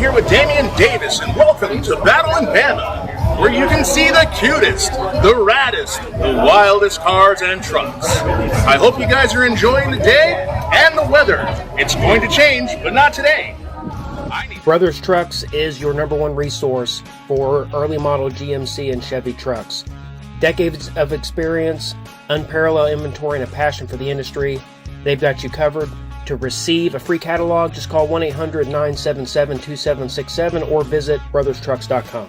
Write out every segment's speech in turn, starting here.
here with Damian Davis, and welcome to Battle in Bama, where you can see the cutest, the raddest, the wildest cars and trucks. I hope you guys are enjoying the day and the weather. It's going to change, but not today. Brothers Trucks is your number one resource for early model GMC and Chevy trucks. Decades of experience, unparalleled inventory, and a passion for the industry. They've got you covered. To receive a free catalog, just call 1-800-977-2767 or visit brotherstrucks.com.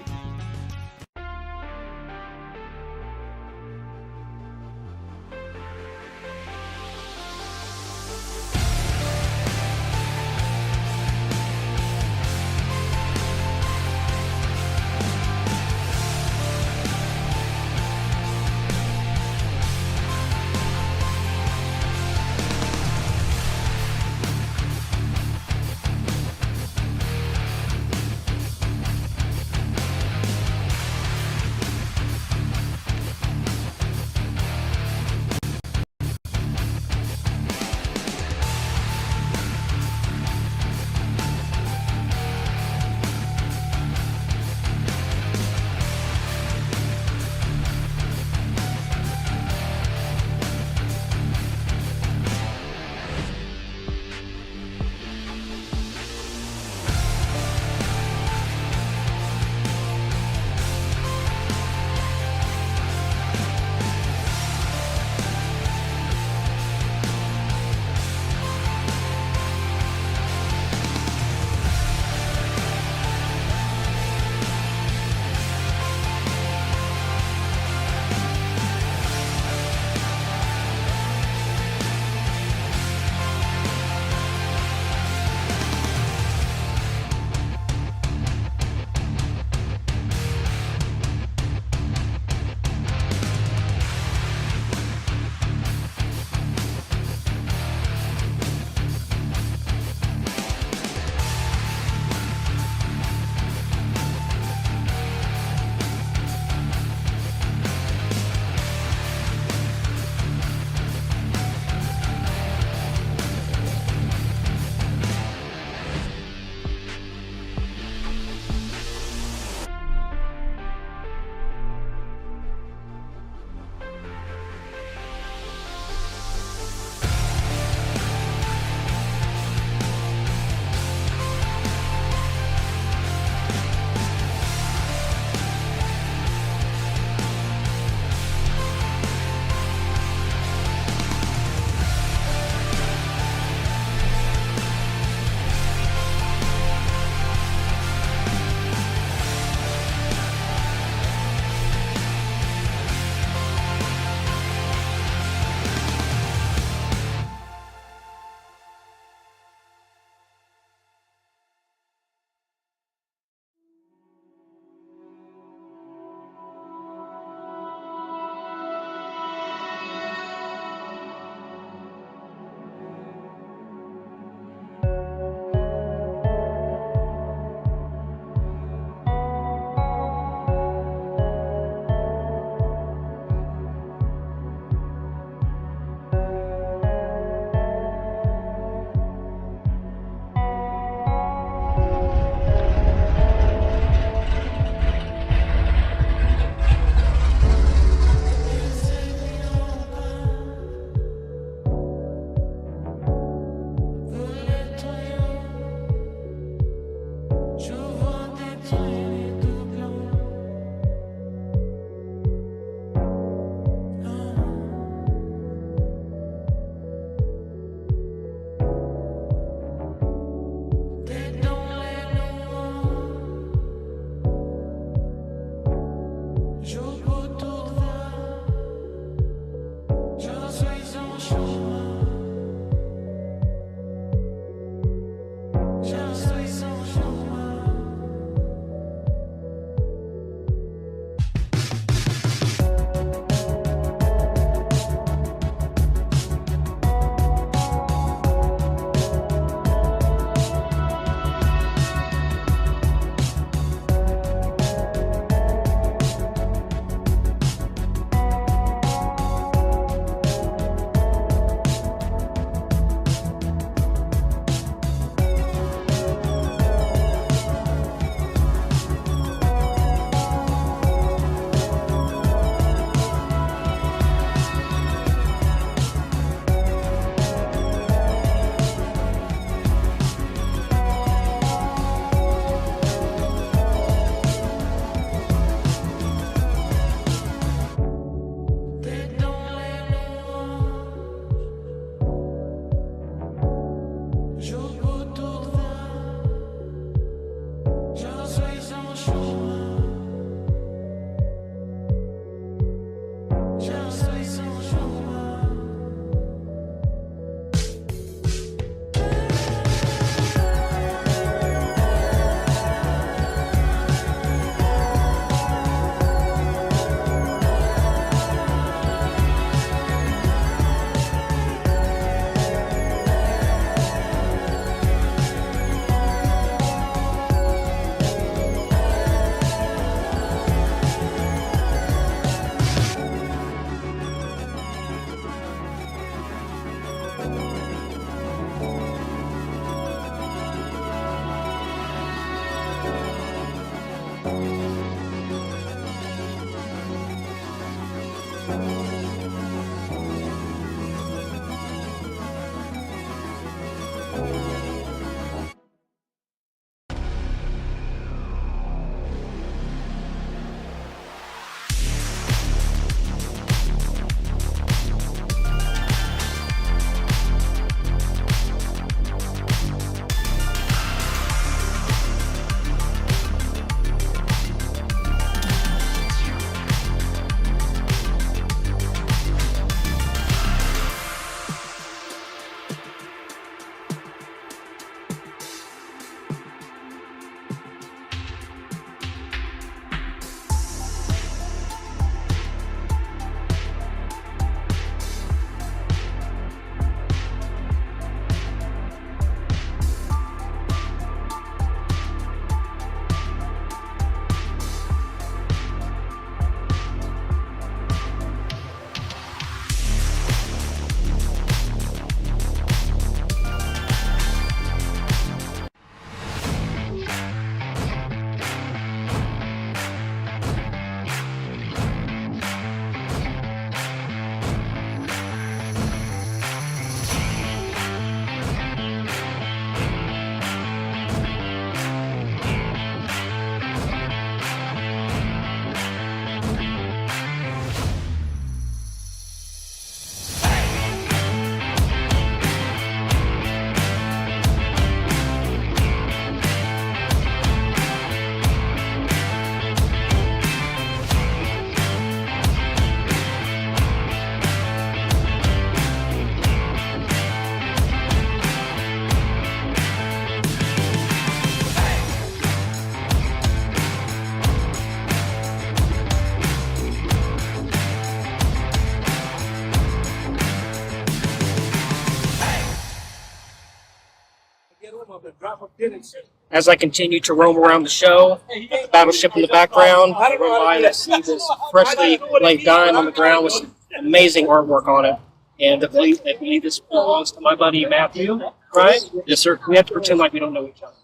As I continue to roam around the show, the battleship in the background, I run by and I see this freshly laid dime on the ground with some amazing artwork on it. And I believe this belongs to my buddy Matthew, right? Yes, sir. We have to pretend like we don't know each other.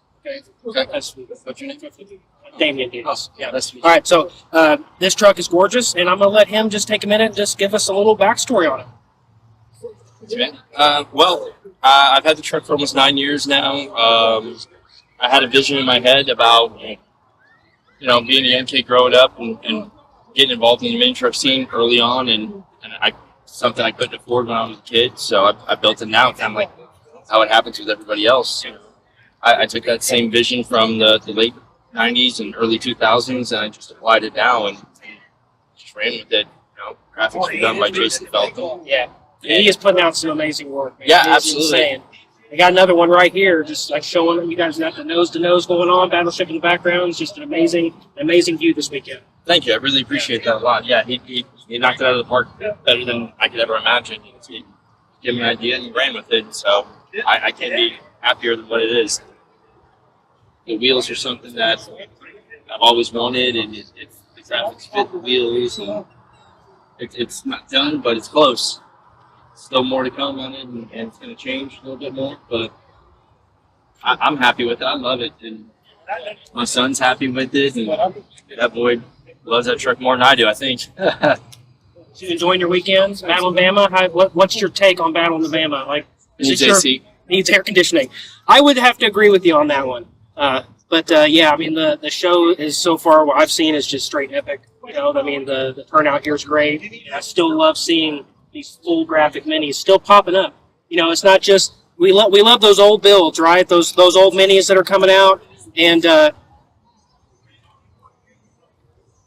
Okay. That's what's your name? Damien Davis. Yeah, that's me. All right, so this truck is gorgeous, and I'm going to let him just take a minute and just give us a little backstory on it. I've had the truck for almost 9 years now. I had a vision in my head about, being a young kid growing up and getting involved in the mini truck scene early on, and something I couldn't afford when I was a kid. So I built it now, kind of like how it happens with everybody else. I took that same vision from the late 90s and early 2000s, and I just applied it now and just ran with it. Graphics were done by Jason Felton. Yeah. He is putting out some amazing work, man. Yeah, It is absolutely. insane. I got another one right here, just like showing that you guys got the nose to nose going on, battleship in the background. It's just an amazing view this weekend. Thank you. I really appreciate that a lot. Yeah, he knocked it out of the park better than I could ever imagine. He gave me an idea and he ran with it. So I can't be happier than what it is. The wheels are something that I've always wanted, and the graphics fit the wheels. And it's not done, but it's close. Still more to come on it, and it's going to change a little bit more. But I'm happy with it. I love it, and my son's happy with it, and that boy loves that truck more than I do, I think. You enjoying your weekends? Battle in Bama? What's your take on Battle in the Bama? Like, Needs AC. Needs air conditioning. I would have to agree with you on that one. Yeah, I mean, the show is so far, what I've seen is just straight epic. The turnout here is great. I still love seeing these full graphic minis still popping up. It's not just, we love those old builds, right? Those old minis that are coming out. And what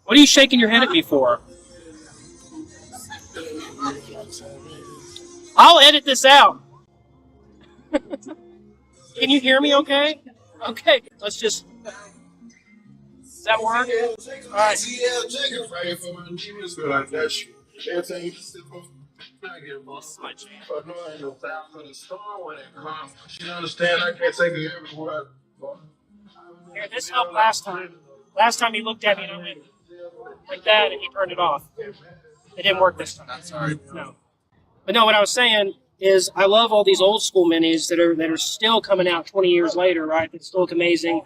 are you shaking your head at me for? I'll edit this out. Can you hear me okay? Okay, let's just... Does that work? All right. Here, this helped last time. Last time he looked at me and I went like that and he turned it off. It didn't work this time. Sorry. No. But no, what I was saying is I love all these old school minis that are still coming out 20 years later, right? That still look amazing.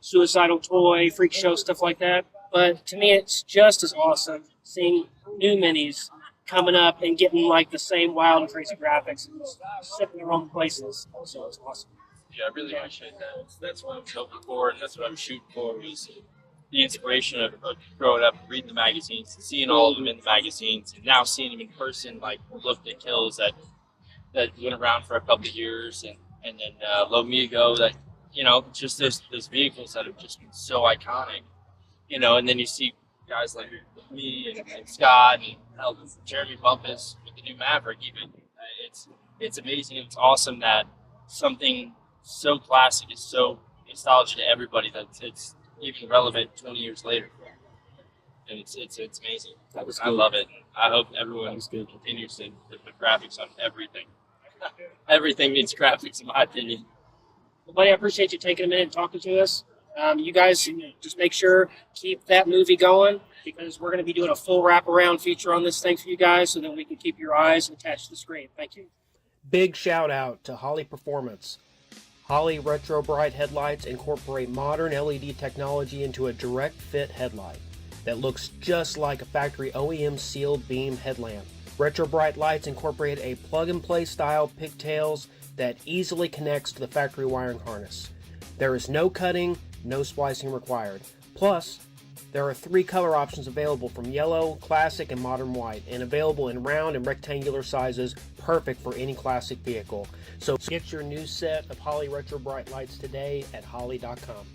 Suicidal Toy, Freak Show, stuff like that. But to me, it's just as awesome seeing new minis coming up and getting like the same wild and crazy graphics and stepping their own places. So it's awesome. Yeah, I really appreciate that. That's what I'm hoping for, and that's what I'm shooting for. Is the inspiration of growing up, reading the magazines, seeing all of them in the magazines, and now seeing them in person, like Look at Kills that went around for a couple of years, and then Lomigo, that just those vehicles that have just been so iconic, and then you see guys like me and Scott and Jeremy Bumpus with the new Maverick. Even it's amazing. It's awesome that something so classic is so nostalgic to everybody that it's even relevant 20 years later. And it's amazing. I love it. I hope everyone continues to put graphics on everything. Everything needs graphics, in my opinion. Well, buddy, I appreciate you taking a minute and talking to us. You guys just make sure keep that movie going, because we're going to be doing a full wraparound feature on this thing for you guys, so that we can keep your eyes attached to the screen. Thank you. Big shout out to Holley Performance. Holley Retro Bright headlights incorporate modern LED technology into a direct fit headlight that looks just like a factory OEM sealed beam headlamp. Retro Bright lights incorporate a plug-and-play style pigtails that easily connects to the factory wiring harness. There is no cutting, no splicing required. Plus, there are 3 color options available from yellow, classic, and modern white, and available in round and rectangular sizes, perfect for any classic vehicle. So get your new set of Holley Retro Bright lights today at holley.com.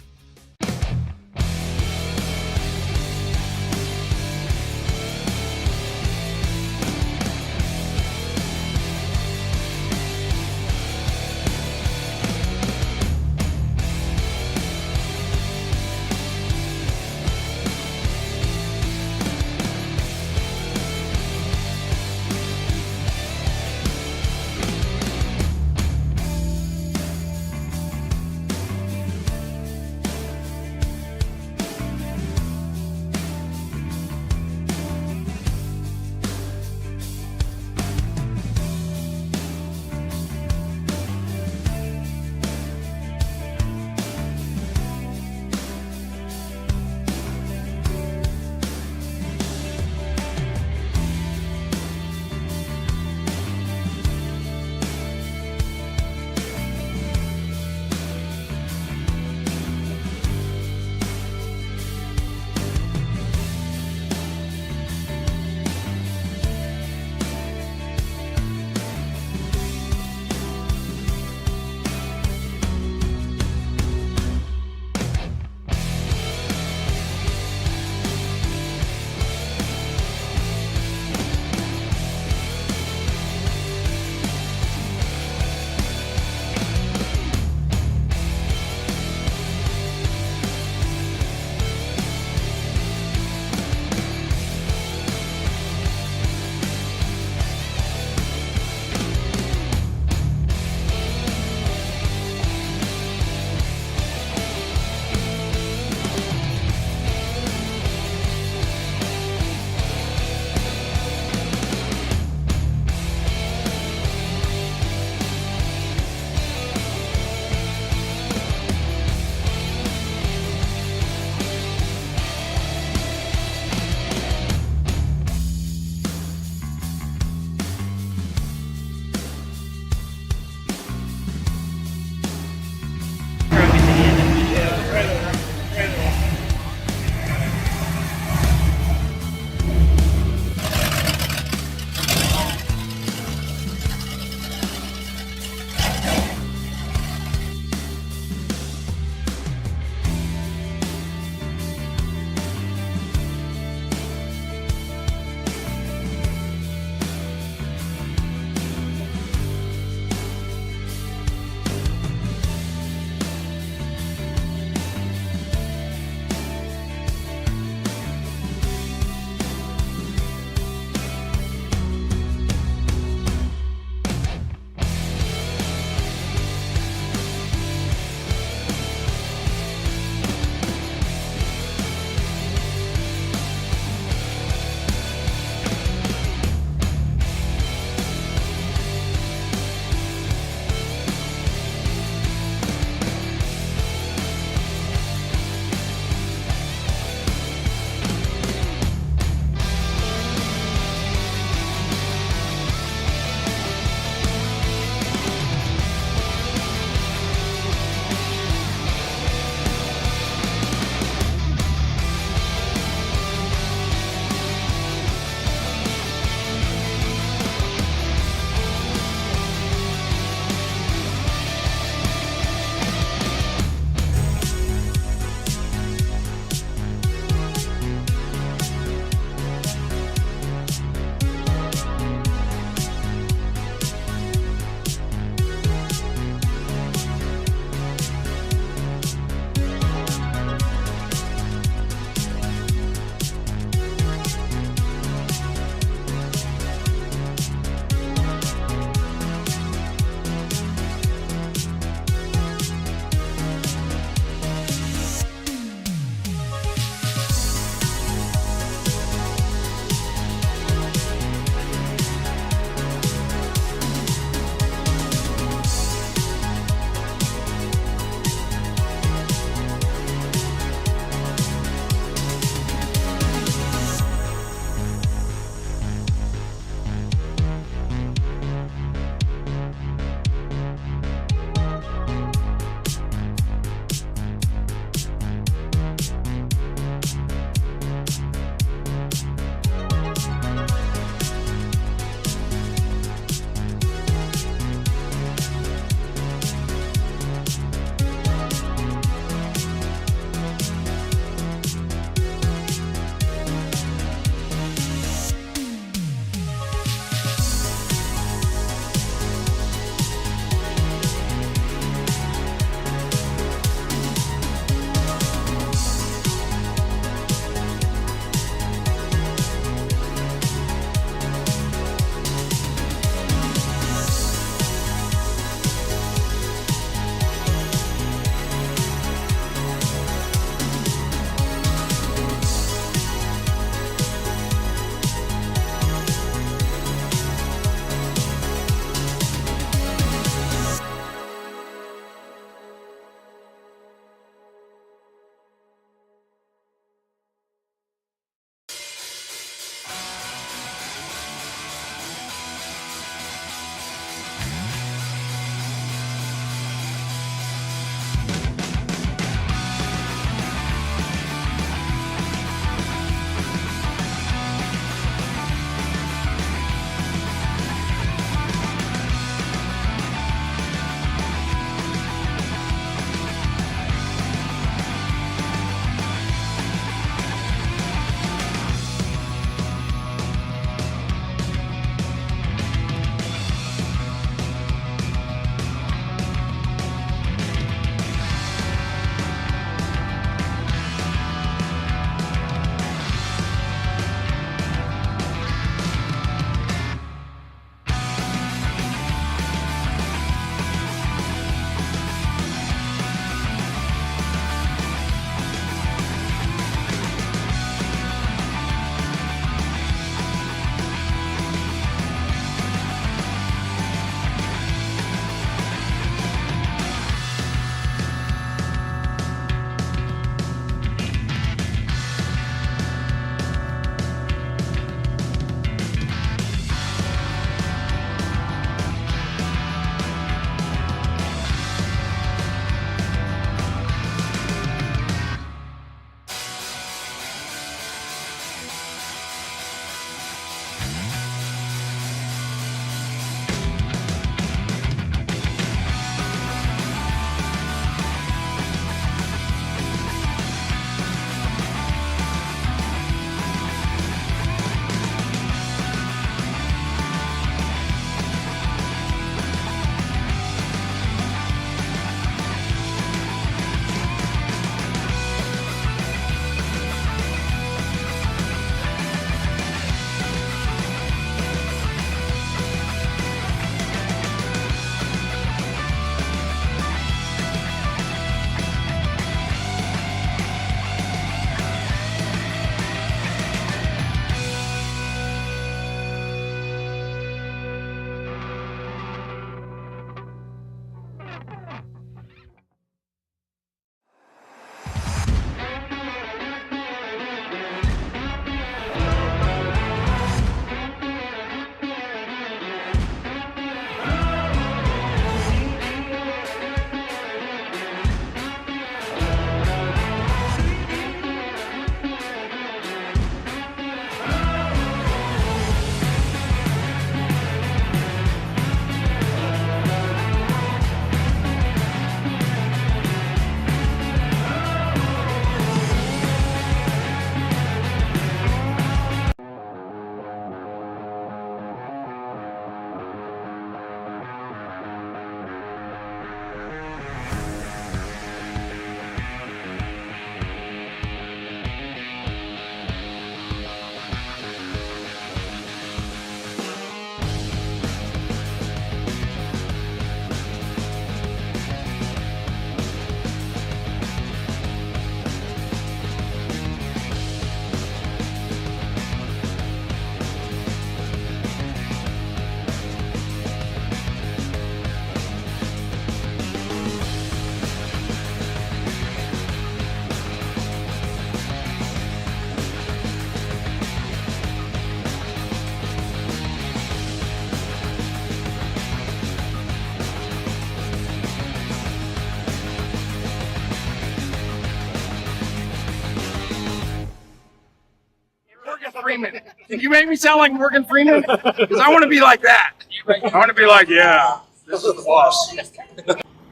Freeman. Can you make me sound like Morgan Freeman? Because I want to be like that. I want to be like, yeah, this is the boss.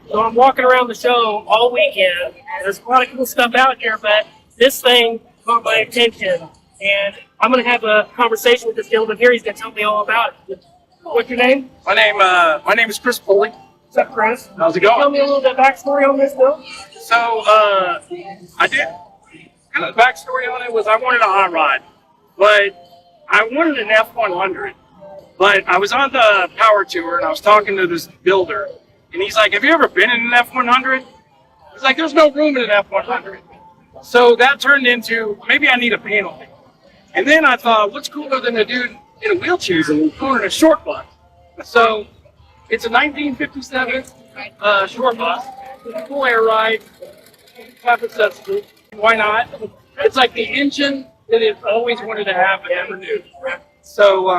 So I'm walking around the show all weekend, and there's a lot of cool stuff out here, but this thing caught my attention, and I'm going to have a conversation with this gentleman here. He's going to tell me all about it. What's your name? My name is Chris Pulley. What's up, Chris? How's it Tell going? me a little bit of backstory on this, Bill. So, I did kind of the backstory on it was I wanted a hot rod, but I wanted an F100. But I was on the power tour and I was talking to this builder, and he's like, "Have you ever been in an F100?" He's like, "There's no room in an F100." So that turned into maybe I need a panel. And then I thought, what's cooler than a dude in a wheelchair and cooler than a short bus? So it's a 1957 short bus, full air ride, half accessible. Why not? It's like the engine that it always wanted to have but never knew. So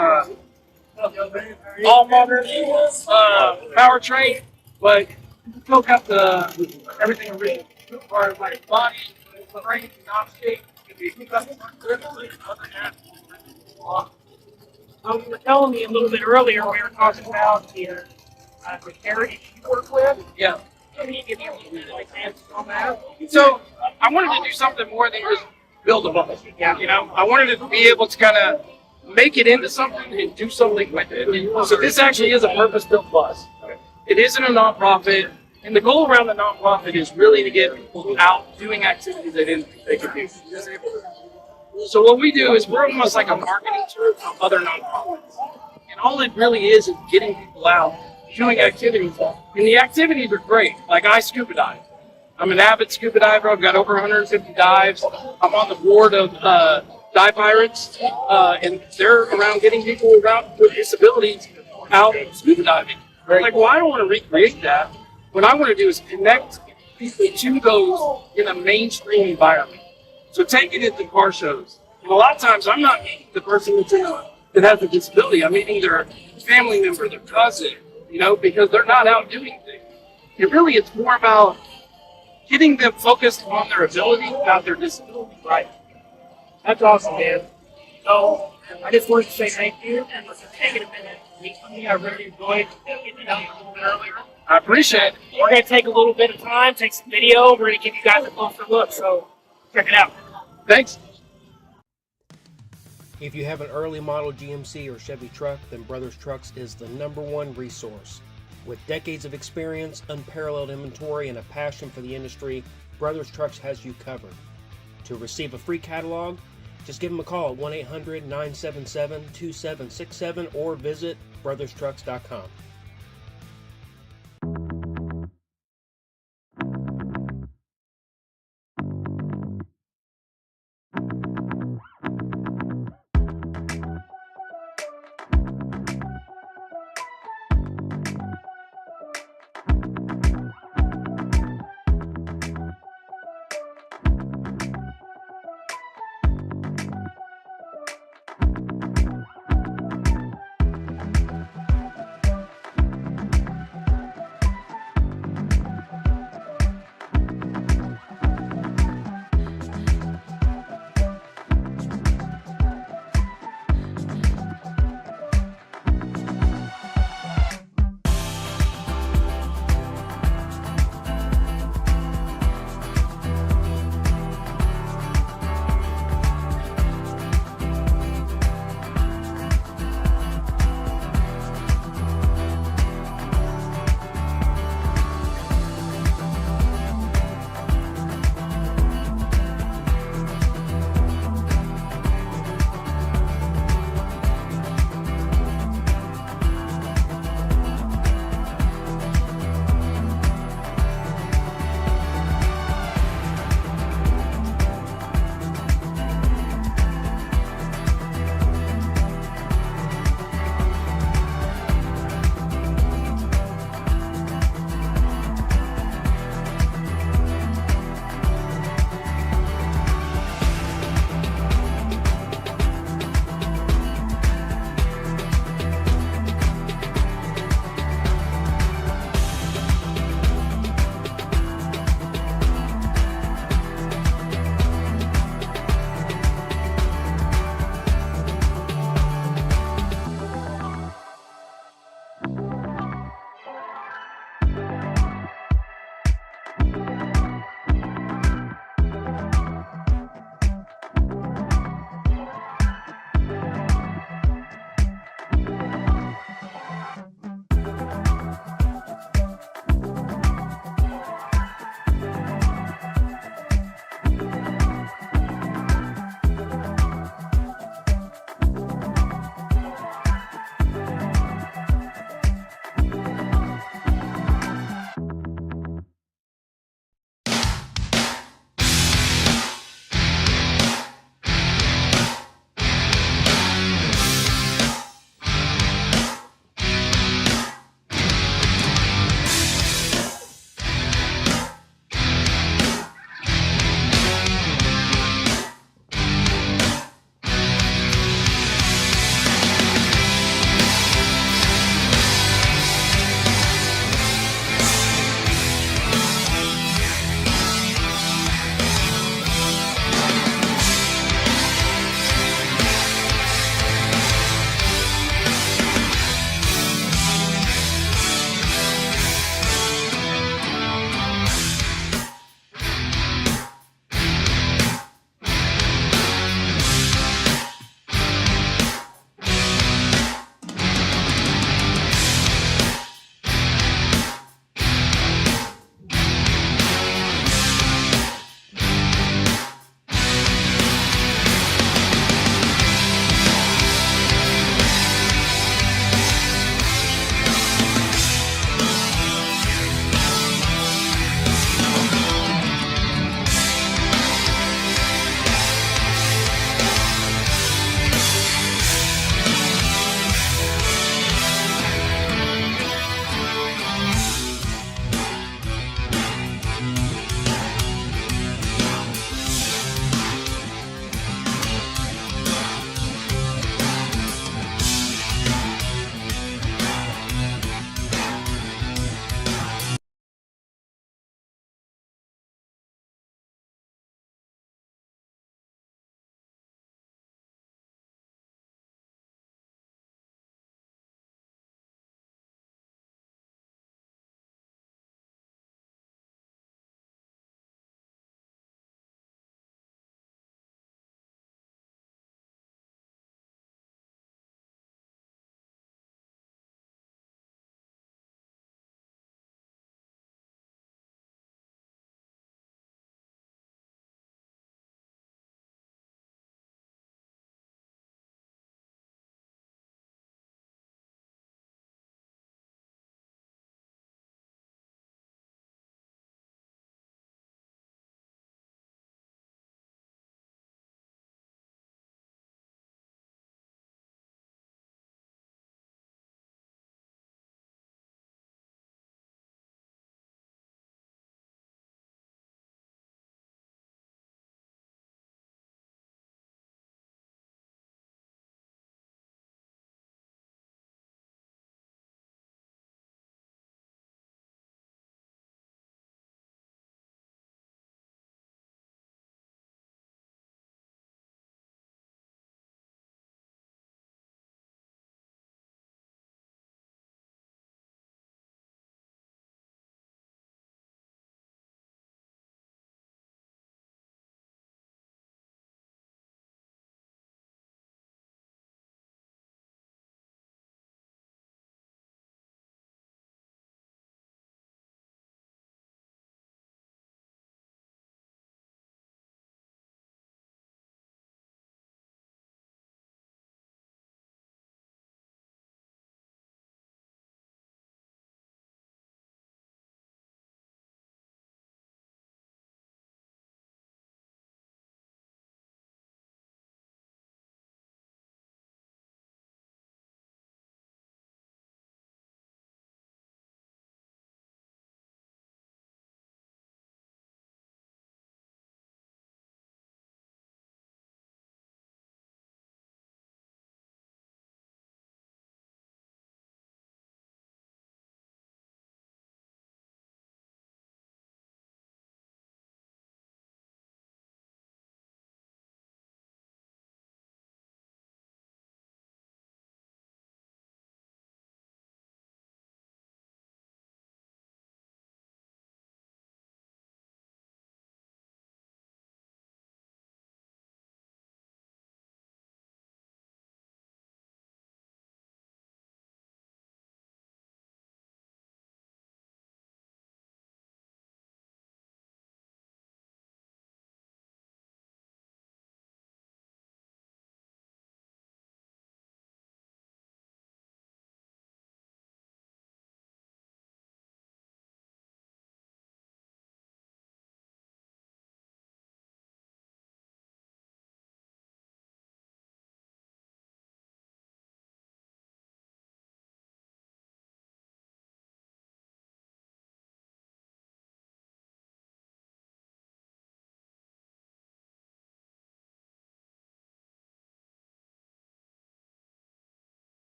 all modern powertrain, but still got the everything original. As far as like body, frame, non-stick, You were telling me a little bit earlier, we were talking about the heritage you work with. yeah. Can you give me a little bit of examples on that? So I wanted to do something more than just build a bus. Yeah. You know, I wanted to be able to kind of make it into something and do something with it. So this actually is a purpose-built bus. It isn't a nonprofit, and the goal around the nonprofit is really to get people out doing activities they didn't think they could do. So what we do is we're almost like a marketing tool for other nonprofits, and all it really is getting people out doing activities. And the activities are great. Like I scuba dive. I'm an avid scuba diver. I've got over 150 dives. I'm on the board of Dive Pirates, and they're around getting people around with disabilities out scuba diving. I'm like, well, I don't want to recreate that. What I want to do is connect people to those in a mainstream environment. So taking it to car shows. And a lot of times I'm not meeting the person that has a disability. I'm meeting their family member, their cousin, because they're not out doing things. It's more about getting them focused on their ability, not their disability. Right. That's awesome, man. So I just wanted to say thank you and for taking a minute to meet with me. I really enjoyed getting to know you a little bit earlier. I appreciate it. We're going to take a little bit of time, take some video. We're going to give you guys a closer look, so check it out. Thanks. If you have an early model GMC or Chevy truck, then Brothers Trucks is the #1 resource. With decades of experience, unparalleled inventory, and a passion for the industry, Brothers Trucks has you covered. To receive a free catalog, just give them a call at 1-800-977-2767 or visit brotherstrucks.com.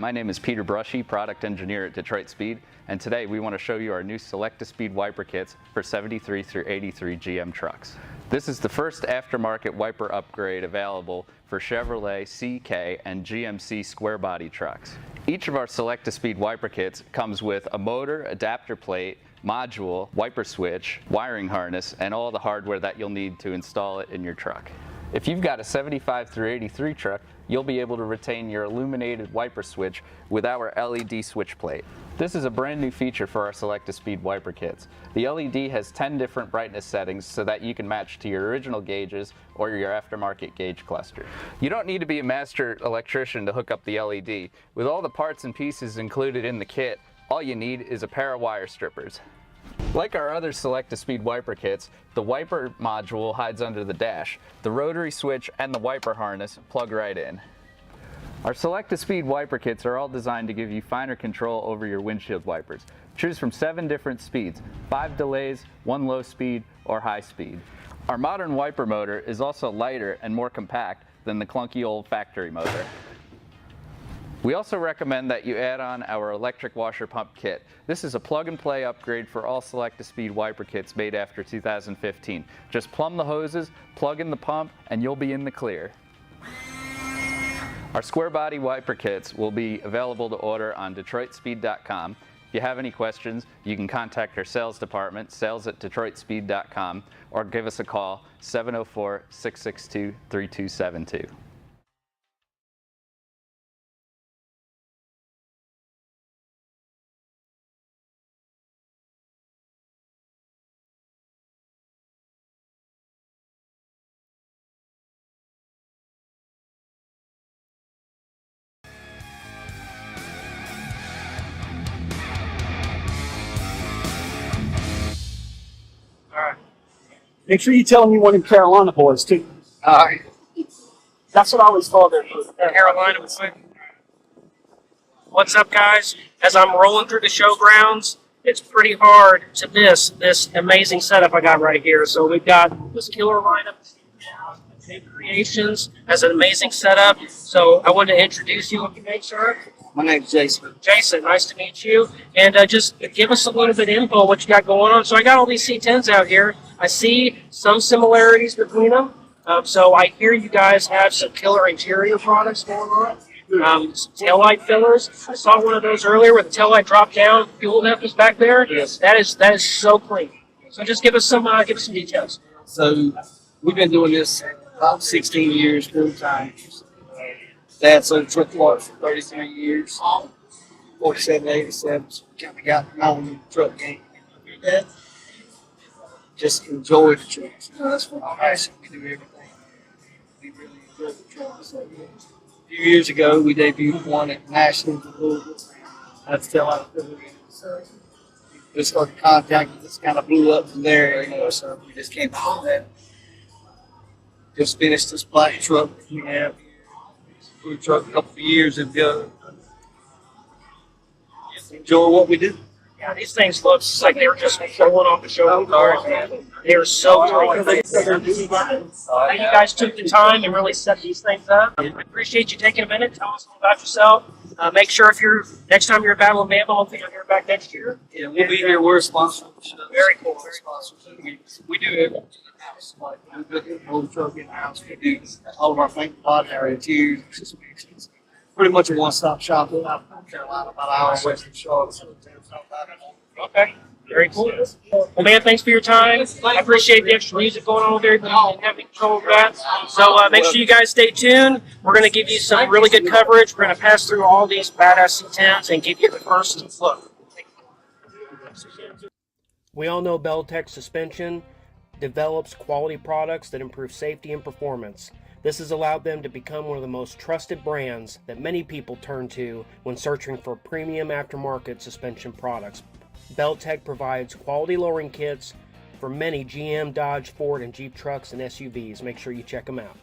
my name is Peter Brushy, product engineer at Detroit Speed, and today we want to show you our new Select-to-Speed wiper kits for 73 through 83 GM trucks. This is the first aftermarket wiper upgrade available for Chevrolet, CK, and GMC square body trucks. Each of our Select-to-Speed wiper kits comes with a motor, adapter plate, module, wiper switch, wiring harness, and all the hardware that you'll need to install it in your truck. If you've got a 75 through 83 truck, you'll be able to retain your illuminated wiper switch with our LED switch plate. This is a brand new feature for our Select-to-Speed wiper kits. The LED has 10 different brightness settings so that you can match to your original gauges or your aftermarket gauge cluster. You don't need to be a master electrician to hook up the LED. With all the parts and pieces included in the kit, all you need is a pair of wire strippers. Like our other Select-to-Speed wiper kits, the wiper module hides under the dash. The rotary switch and the wiper harness plug right in. Our Select-to-Speed wiper kits are all designed to give you finer control over your windshield wipers. Choose from 7 different speeds, 5 delays, 1 low speed, or high speed. Our modern wiper motor is also lighter and more compact than the clunky old factory motor. We also recommend that you add on our electric washer pump kit. This is a plug-and-play upgrade for all Select-to-Speed wiper kits made after 2015. Just plumb the hoses, plug in the pump, and you'll be in the clear. Our square body wiper kits will be available to order on DetroitSpeed.com. If you have any questions, you can contact our sales department, sales@DetroitSpeed.com, or give us a call, 704-662-3272. Make sure you tell them you want them Carolina boys too. All right. That's what I always call them, Carolina boys. What's up, guys? As I'm rolling through the showgrounds, it's pretty hard to miss this amazing setup I got right here. So we've got this killer lineup. Big Creations has an amazing setup. So I wanted to introduce you. What's your name, sir? My name's Jason. Jason, nice to meet you. And just give us a little bit of info on what you got going on. So I got all these C10s out here. I see some similarities between them. So I hear you guys have some killer interior products going on. Some taillight fillers. I saw one of those earlier where the taillight dropped down. Fuel depth is back there. Yes. That is so clean. So just give us some details. So we've been doing this about 16 years full time. Dad sold truck parts for 33 years. 47, 87. So we kind of got on the truck game. Just enjoy the trucks. That's what I'm asking. We do everything. We really enjoy the trucks. So, a few years ago, we debuted one at National. That's taillight filler. So we started contacting. This kind of blew up from there. So we just came out of that. Just finished this black truck. We have food truck a couple of years and enjoy what we do. Yeah, these things look like they were just rolling off the show cars. They were so clean. Thank you guys took the time and really set these things up. I appreciate you taking a minute. Tell us about yourself. Make sure next time you're at Battle of Bama, hopefully you'll hear back next year. Yeah, we'll be here. We're a sponsor. Very cool. We do everything in the house. Like we build the whole truck in the house. We do all of our paint, body, our interiors, suspensions. Pretty much a one-stop shop. We're out in Carolina, about an hour west of Charlotte. Okay. Very cool. Well, man, thanks for your time. I appreciate the extra music going on there and having control of that. So make sure you guys stay tuned. We're going to give you some really good coverage. We're going to pass through all these badass C10s and give you the first look. We all know Beltec Suspension develops quality products that improve safety and performance. This has allowed them to become one of the most trusted brands that many people turn to when searching for premium aftermarket suspension products. Beltec provides quality lowering kits for many GM, Dodge, Ford, and Jeep trucks and SUVs. Make sure you check them out.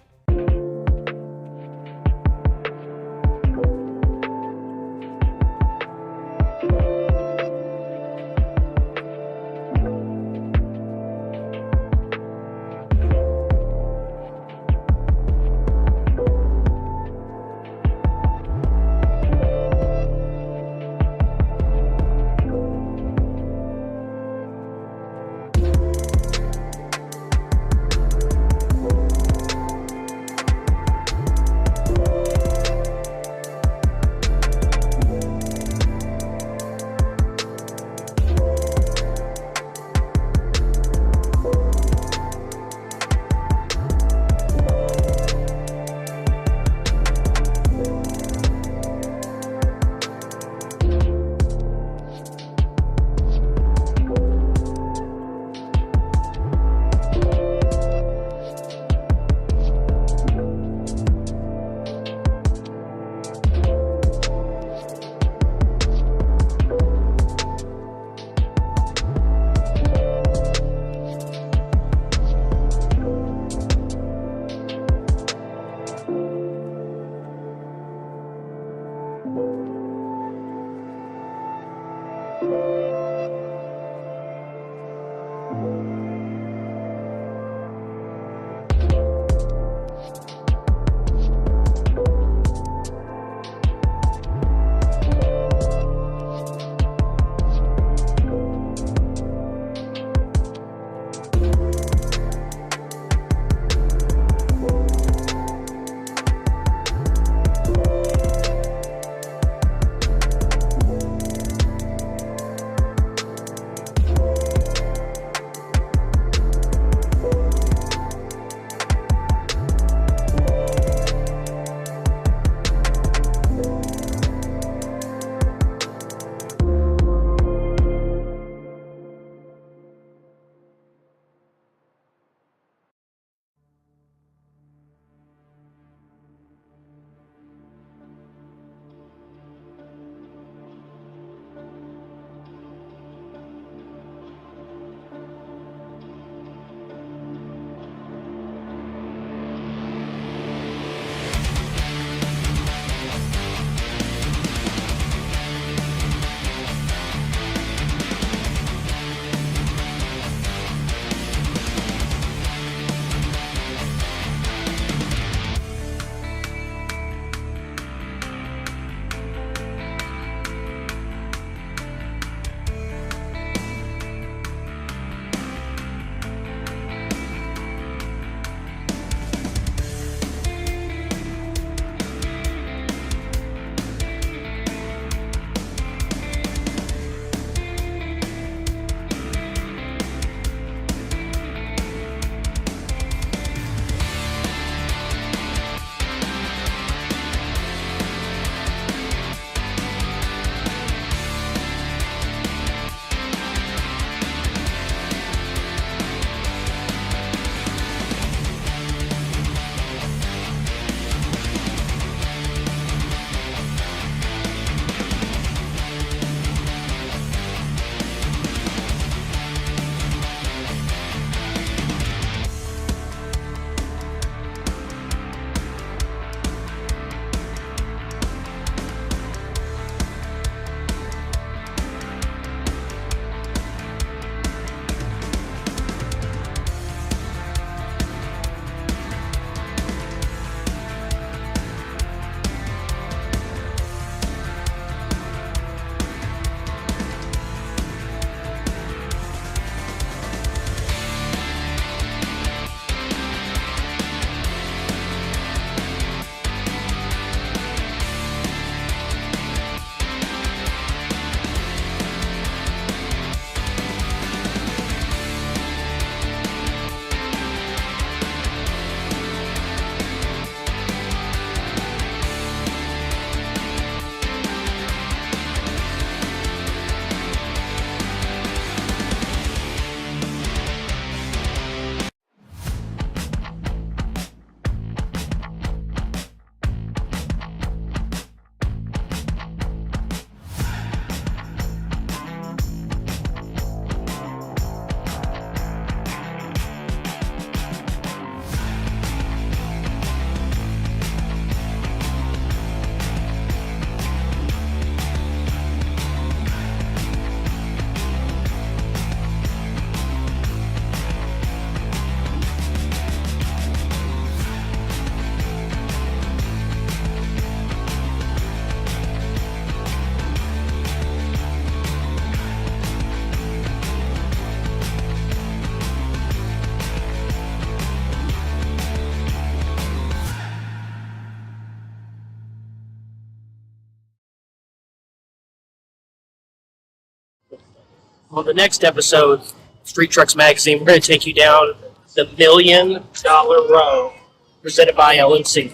On the next episode, Street Trucks Magazine, we're going to take you down the $1 Million Row, presented by LMC.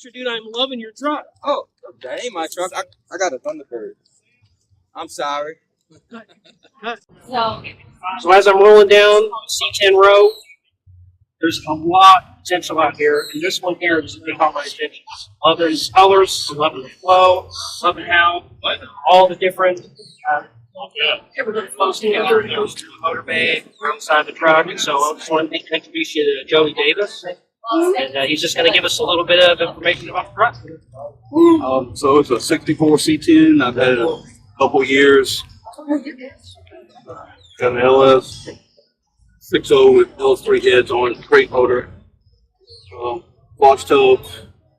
picture, dude. I'm loving your truck. Oh, that ain't my truck. I got a Thunderbird. I'm sorry. So as I'm rolling down C10 row, there's a lot of potential out here, and this one here is really caught my attention. Loving his colors, loving the flow, loving how all the different everything flows together. It goes to the motor bay, outside the truck, and so I just wanted to introduce you to Joey Davis, and he's just going to give us a little bit of information about the truck. So it's a 64 C10. I've had it a couple years. Got an LS 6.0 with those 3 heads on crate motor. Box tub,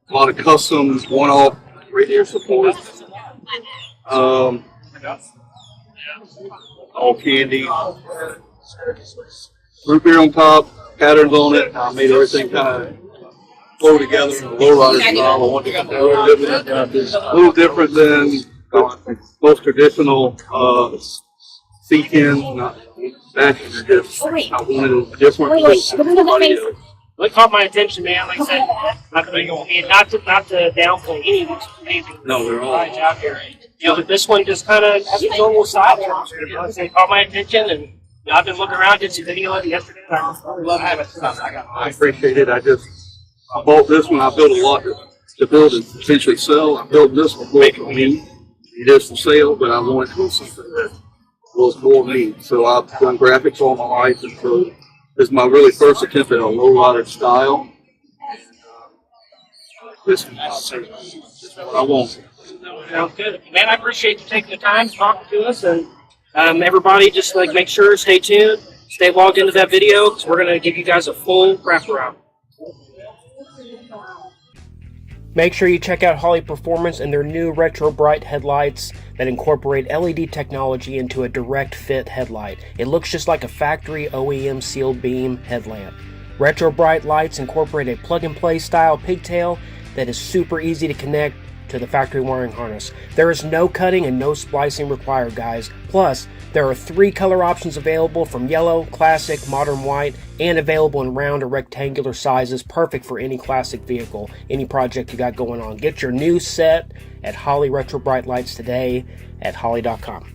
a lot of custom one-off radiator support. All candy. Root beer on top, patterns on it. I made everything kind of flow together in a lowrider style. I wanted to do a little different than most traditional C10s. Fashion are just, I wanted a different. What caught my attention, man, like I said, not to downplay any of these amazing No, they're all. rides out here. You know, but this one just kind of has its own little side charm. You know, it caught my attention, and you know, I've been looking around, did some video of it yesterday. I really love having it. I appreciate it. I bought this one. I built a lot to build and potentially sell. I built this one for me. It is for sale, but I wanted to do something that was more me. So I've done graphics all my life, and so this is my really first attempt at a lowrider style. This is what I want. Sounds good. Man, I appreciate you taking the time to talk to us, and everybody just like make sure, stay tuned, stay logged into that video, because we're going to give you guys a full wraparound. Make sure you check out Holley Performance and their new Retro Bright headlights that incorporate LED technology into a direct fit headlight. It looks just like a factory OEM sealed beam headlamp. Retro Bright lights incorporate a plug-and-play style pigtail that is super easy to connect to the factory wiring harness. There is no cutting and no splicing required, guys. Plus, there are 3 color options available from yellow, classic, modern white, and available in round or rectangular sizes, perfect for any classic vehicle, any project you got going on. Get your new set at Holley Retro Bright Lights today at holley.com.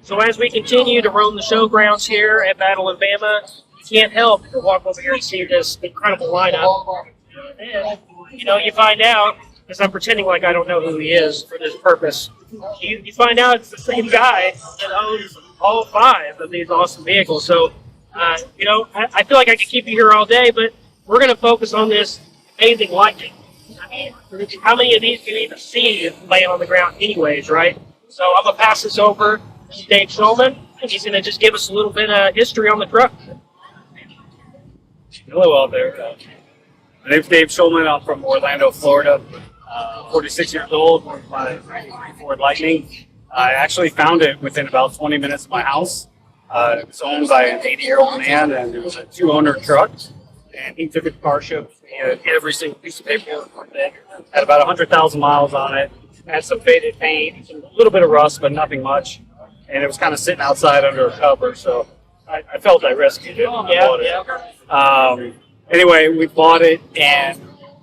So as we continue to roam the showgrounds here at Battle in Bama, you can't help but walk over here and see this incredible lineup. And, you find out, because I'm pretending like I don't know who he is for this purpose, you find out it's the same guy that owns all 5 of these awesome vehicles. So, I feel like I could keep you here all day, but we're going to focus on this amazing Lightning. I mean, how many of these do you even see laying on the ground anyways, right? So I'm going to pass this over to Dave Schulman, and he's going to just give us a little bit of history on the truck. Hello out there. My name's Dave Schulman. I'm from Orlando, Florida. 46 years old with my Ford Lightning. I actually found it within about 20 minutes of my house. It was owned by an 80-year-old man, and it was a 2-owner truck. And he took it to car show. He had every single piece of paperwork on it. Had about 100,000 miles on it. Had some faded paint, a little bit of rust, but nothing much. And it was kind of sitting outside under a cover, so I felt I rescued it. Anyway, we bought it, and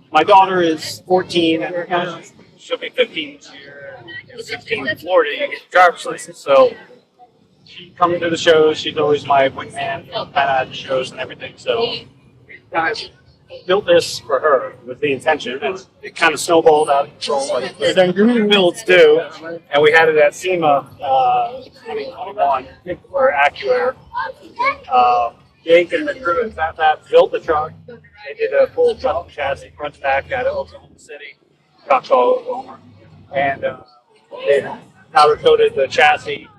my daughter is 14, and she'll be 15 this year. 16 in Florida, you get your driver's license. So she comes to the shows. She's always my wingman, kind of at the shows and everything. So we kind of built this for her with the intention, and it kind of snowballed out of control, like new builds do. And we had it at SEMA 2021 for AccuAir. Jake and the crew at that built the truck. They did a full truck chassis, front to back, out of Oklahoma City, trucks all over. And they powder coated the chassis,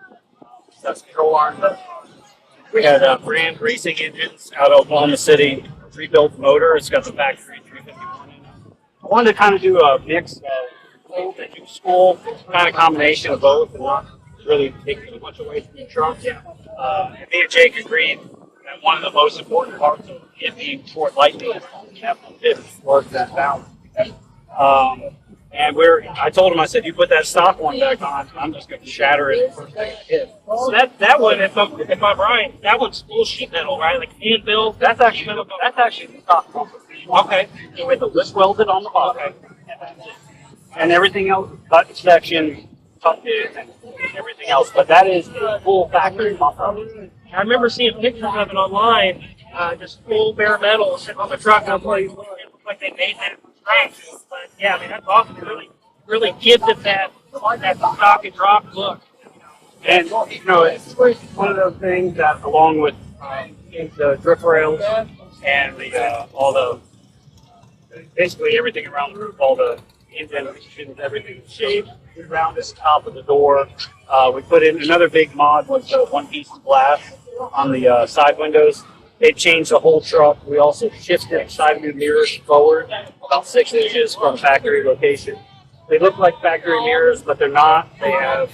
control arm. We had brand racing engines out of Oklahoma City, rebuilt motor. It's got the factory 351 in it. I wanted to kind of do a mix of old and new school, kind of combination of both, and not really take too much away from the truck. And me and Jake agreed that one of the most important parts of it being Ford Lightning is have the work that balance. And I told him, I said, you put that stock one back on, I'm just going to shatter it the first thing I hit. So that one, if I'm right, that one's full sheet metal, right? Like hand built. That's actually the stock one. Okay. With the list welded on the bottom. And everything else, cut section, tucked in, and everything else. But that is a full factory bumper. I remember seeing pictures of it online, just full bare metal sitting on the truck. And I'm like, it looks like they made that from scratch. But yeah, I mean, that's awesome. It really gives it that stock and drop look. And, it's one of those things that, along with the drip rails and basically everything around the roof, all the indentations, everything is shaped around this top of the door. We put in another big mod with the one-piece glass on the side windows. It changed the whole truck. We also shifted side view mirrors forward about 6 inches from factory location. They look like factory mirrors, but they're not. They have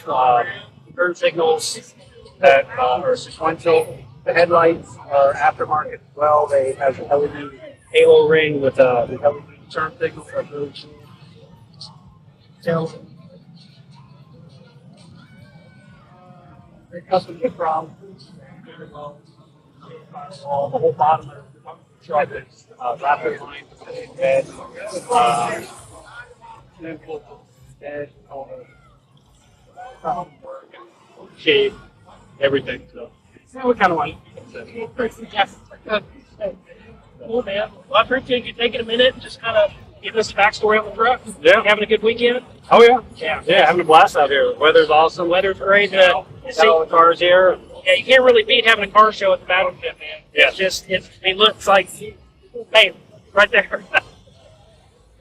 turn signals that are sequential. The headlights are aftermarket as well. They have an LED halo ring with the LED turn signals that goes tails. They custom from the whole bottom of the truck is rapid line bed, bed, all the shape, everything. So we kind of want to Cool, man. Well, I appreciate you taking a minute and just kind of giving us a backstory on the truck. Yeah. Having a good weekend? Oh, yeah. Yeah, having a blast out here. The weather's awesome. Weather's great. Got all the cars here. Yeah, you can't really beat having a car show at the Battle Pit, man. Yeah. It looks like, hey, right there.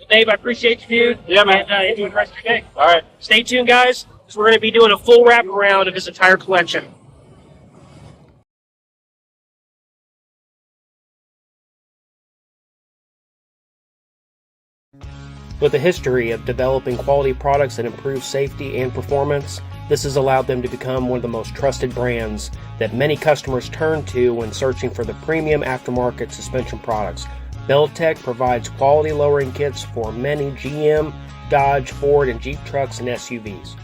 Dave, I appreciate you, dude. Yeah, man. And enjoy the rest of your day. All right. Stay tuned, guys, because we're going to be doing a full wrap around of his entire collection. With a history of developing quality products that improve safety and performance, this has allowed them to become one of the most trusted brands that many customers turn to when searching for the premium aftermarket suspension products. Beltec provides quality lowering kits for many GM, Dodge, Ford, and Jeep trucks and SUVs.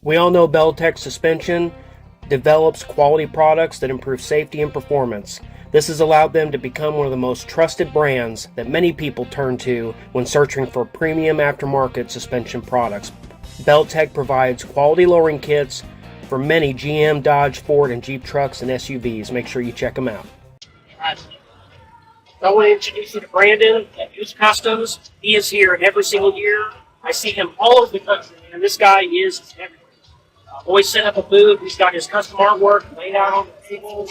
We all know Beltec Suspension develops quality products that improve safety and performance. This has allowed them to become one of the most trusted brands that many people turn to when searching for premium aftermarket suspension products. Beltec provides quality lowering kits for many GM, Dodge, Ford, and Jeep trucks and SUVs. Make sure you check them out. I want to introduce you to Brandon at Goose Customs. He is here every single year. I see him all over the country, and this guy is everywhere. Always set up a booth. He's got his custom artwork laid out on the tables,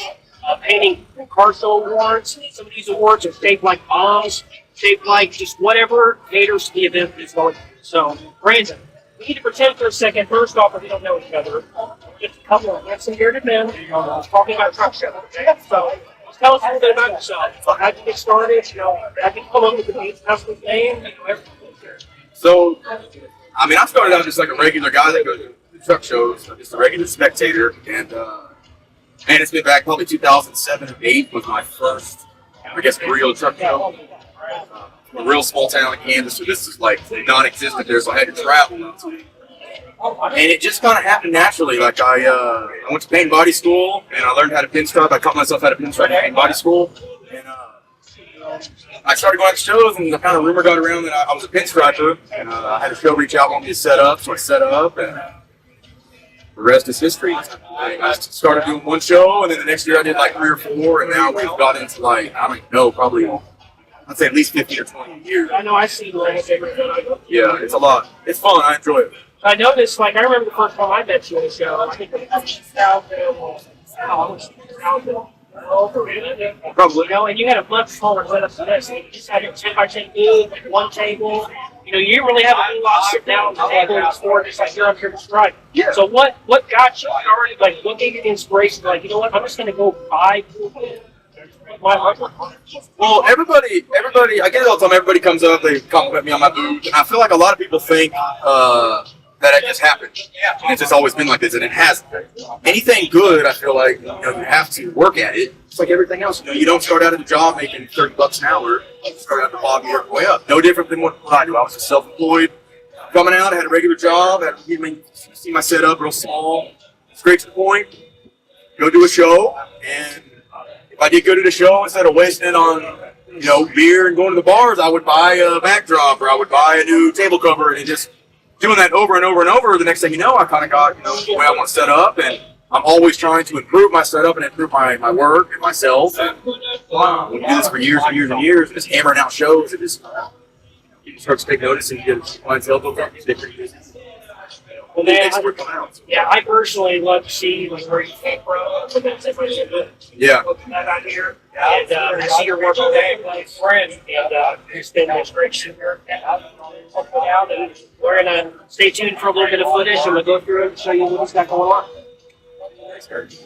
painting car show awards. Some of these awards are shaped like bombs, shaped like just whatever caters to the event that's going on. So, Brandon, we need to pretend for a second, first off, if we don't know each other, just a couple of handsome bearded men talking about truck show. So, tell us a little bit about yourself. How'd you get started? How'd you come up with the Goose Customs name? Everything. So, I mean, I started out just like a regular guy that goes to truck shows, just a regular spectator, and it's been back probably 2007 or 8 was my first, I guess, real truck show. A real small town in Kansas, so this is like non-existent there, so I had to travel. And it just kind of happened naturally. Like I went to paint body school, and I learned how to pinstripe. I taught myself how to pinstripe in paint body school, and I started going to shows, and the kind of rumor got around that I was a pinstriper, and I had a show reach out, want me to set up, so I set up, and the rest is history. I started doing one show, and then the next year I did like 3 or 4, and now we've got into like, I don't know, probably, I'd say at least 15 or 20 years. I know, I see almost everything. Yeah, it's a lot. It's fun. I enjoy it. I noticed, like, I remember the first time I met you on the show, I think it was 2000. Probably. And you had a much smaller setup than this. You just had a 10x10 booth, one table. You didn't really have a whole lot to sit down at the table and sport, just like you're up here to strike. Yeah. So what got you started? Like, what gave you the inspiration? Like, you know what, I'm just going to go buy Well, everybody, I get it all the time. Everybody comes up, they compliment me on my booth, and I feel like a lot of people think that it just happened. And it's just always been like this, and it hasn't. Anything good, I feel like you have to work at it. It's like everything else. You don't start out at a job making $30 an hour. You start out at the bottom, you work your way up. No different than what I do. I was just self-employed, coming out. I had a regular job. See my setup, real small, straight to the point. Go do a show, and if I did good at a show, instead of wasting it on beer and going to the bars, I would buy a backdrop or I would buy a new table cover, and just doing that over and over and over. The next thing you know, I kind of got the way I want to set up, and I'm always trying to improve my setup and improve my work and myself. And when you do this for years and years and years, just hammering out shows, it just you start to take notice, and you get clientele built up. Well, yeah, I personally love to see where you came from. Yeah. Out here, and I see your work today, like friend, and it's been a great shooter. And we're gonna stay tuned for a little bit of footage, and we'll go through it and show you what's got going on. Thanks, Kurt.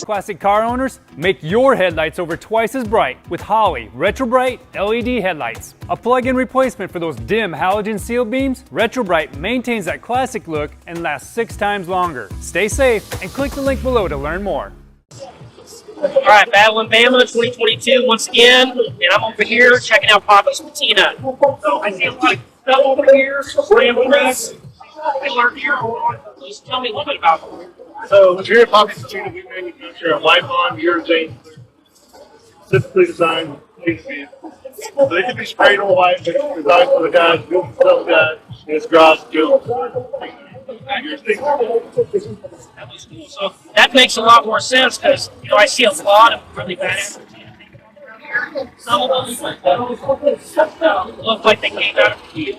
Classic car owners, make your headlights over twice as bright with Holley Retro Bright LED headlights. A plug-in replacement for those dim halogen seal beams, Retro Bright maintains that classic look and lasts 6 times longer. Stay safe and click the link below to learn more. All right, Battle in Bama 2022 once again, and I'm over here checking out Poppy's Patina. So I see a lot of stuff over here, Ram Press. I learned here. Just tell me a little bit about it. So here at Poppy's Patina, we manufacture a wipe-on urethane specifically designed for these vehicles. So they can be sprayed on white, but it's designed for the guys, built for some guys, and it's garage built for So that makes a lot more sense because, you know, I see a lot of really bad actors. Some of them look like they came out of the,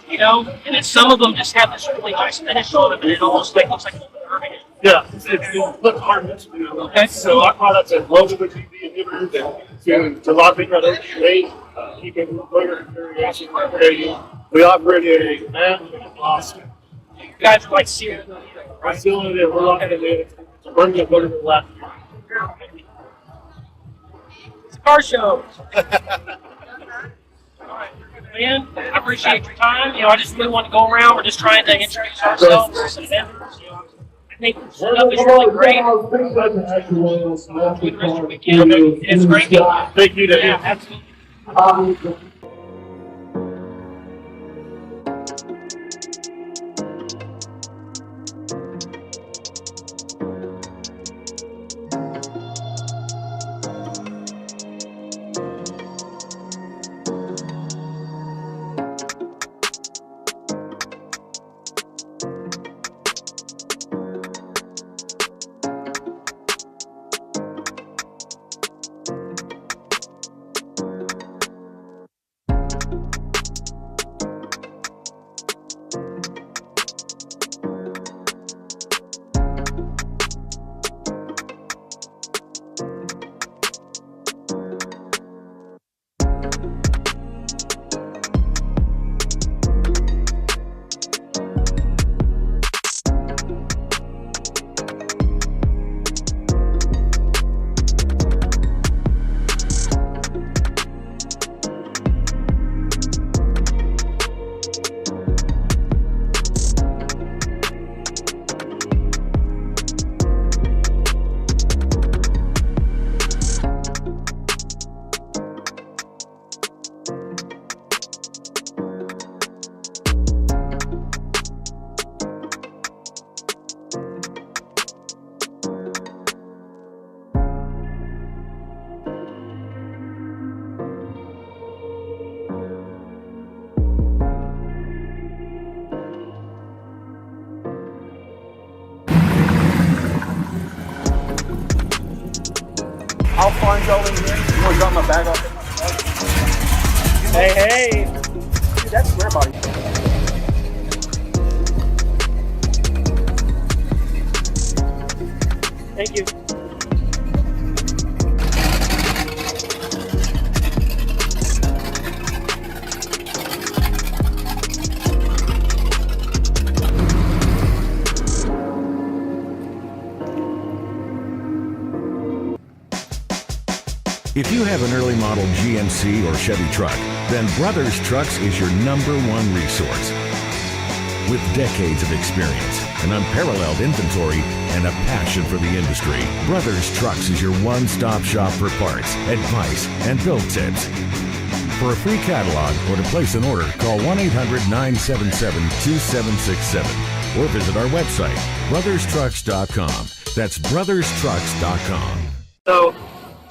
you know, and then some of them just have this really nice finish on them, and it almost like looks like yeah, it's hard to do. Okay. So our products are low UV inhibitors to lock it right over the base, keeping flavor variation. We operate a mat and a gloss. You guys are like sealing it. We're sealing it, we're locking it in to bring it over the left. It's a car show. Man, I appreciate your time. You know, I just really want to go around. We're just trying to introduce ourselves as vendors. You know, I think the setup is really great. It's great. Thank you, Dave. Yeah, absolutely. I'll find y'all in here. You want to drop my bag off? Hey. Dude, that's square body. Thank you. If you have an early model GMC or Chevy truck, then Brothers Trucks is your #1 resource. With decades of experience, an unparalleled inventory, and a passion for the industry, Brothers Trucks is your one-stop shop for parts, advice, and build tips. For a free catalog or to place an order, call 1-800-977-2767 or visit our website, brotherstrucks.com. That's brotherstrucks.com.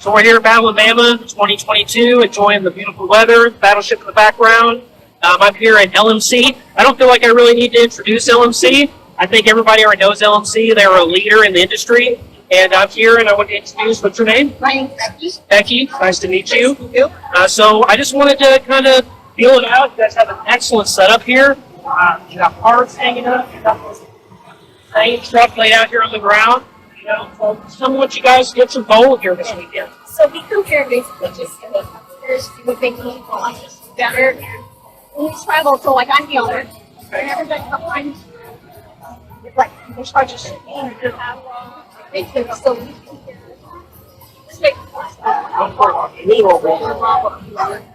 So we're here at Battle in Bama 2022, enjoying the beautiful weather, battleship in the background. I'm here at LMC. I don't feel like I really need to introduce LMC. I think everybody already knows LMC. They're a leader in the industry. And I'm here and I want to introduce, what's your name? My name's Becky. Becky, nice to meet you. So I just wanted to kind of feel it out. You guys have an excellent setup here. You got parts hanging up. You got main stuff laid out here on the ground. You know, so tell me what you guys get involved here this weekend. So we compare basically just the customers, see what they need for like better. And we travel, so like I'm the owner, and everybody behind like they charge us shipping and they have so we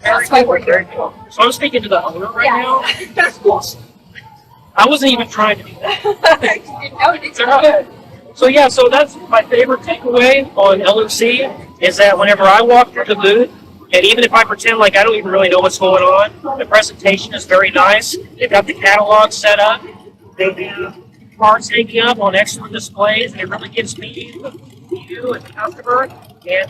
That's why we're here. So I'm speaking to the owner right now. That's awesome. I wasn't even trying to do that. So yeah, so that's my favorite takeaway on LMC is that whenever I walk through the booth, and even if I pretend like I don't even really know what's going on, the presentation is very nice. They've got the catalog set up. They have cards hanging up on excellent displays, and it really gives me you and the customer. And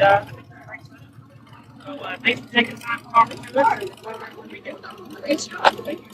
thanks for taking the time to talk to us. Thank you.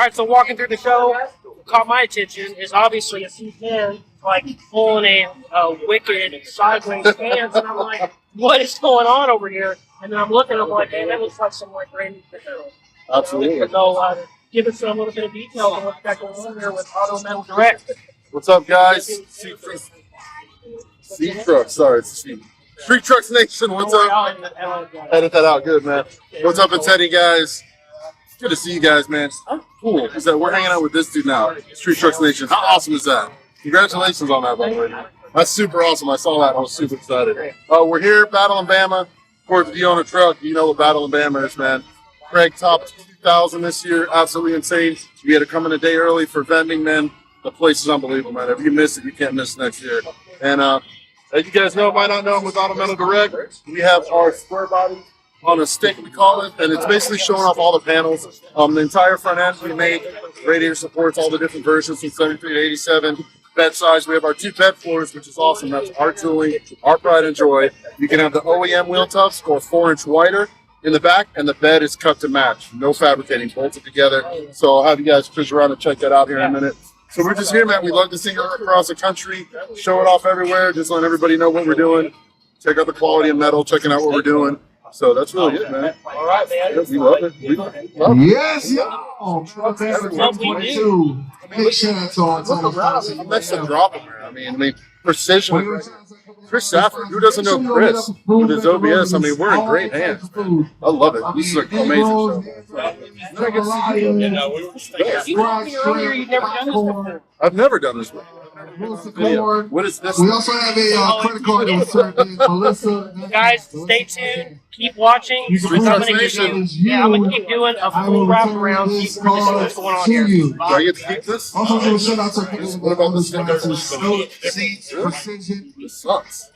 right, so walking through the show, what caught my attention is obviously a few men like pulling a wicked sideways stance, and I'm like, what is going on over here? And then I'm looking, I'm like, man, that looks like some like brand new video. Absolutely. So give us a little bit of detail on what's got going on here with Auto Metal Direct. What's up, guys? Seat Truck. Sorry, it's Street Trucks Nation. What's up? Edit that out. Good, man. What's up, Teddy, guys? It's good to see you guys, man. Cool. Is that we're hanging out with this dude now. Street Trucks Nation. How awesome is that? Congratulations on that, by the way. That's super awesome. I saw that. I was super excited. We're here, Battle in Bama. Of course, if you own a truck, you know what Battle in Bama is, man. Craig topped 2,000 this year. Absolutely insane. We had to come in a day early for vending, man. The place is unbelievable, man. If you miss it, you can't miss next year. And as you guys know, might not know, with Auto Metal Direct, we have our square body on a stick, we call it, and it's basically showing off all the panels. The entire front end we make. Radiator supports all the different versions from 73 to 87. Bed size, we have our 2 bed floors, which is awesome. That's our tooling, our pride and joy. You can have the OEM wheel tubs or 4-inch wider in the back, and the bed is cut to match. No fabricating, bolted together. So I'll have you guys push around and check that out here in a minute. So we're just here, man. We love to sing across the country, show it off everywhere, just letting everybody know what we're doing. Check out the quality of metal, checking out what we're doing. So that's really it, man. All right, man. Yeah, we love it. We love it. Yes, yo. Truck Bama 2022. Big shout out to all I'm next to drop him, man. I mean, precision. Chris Safford, who doesn't know Chris with his OBS? I mean, we're in great hands. I love it. This is an amazing show. I've never done this one. What is this? We also have a credit card that was served in Melissa. Guys, stay tuned. Keep watching. I'm gonna keep doing a full wrap around. Keep really see what's going on here. Do I get to keep this? Also, give a shout out to What about the sticker? Seats, Precision. This sucks.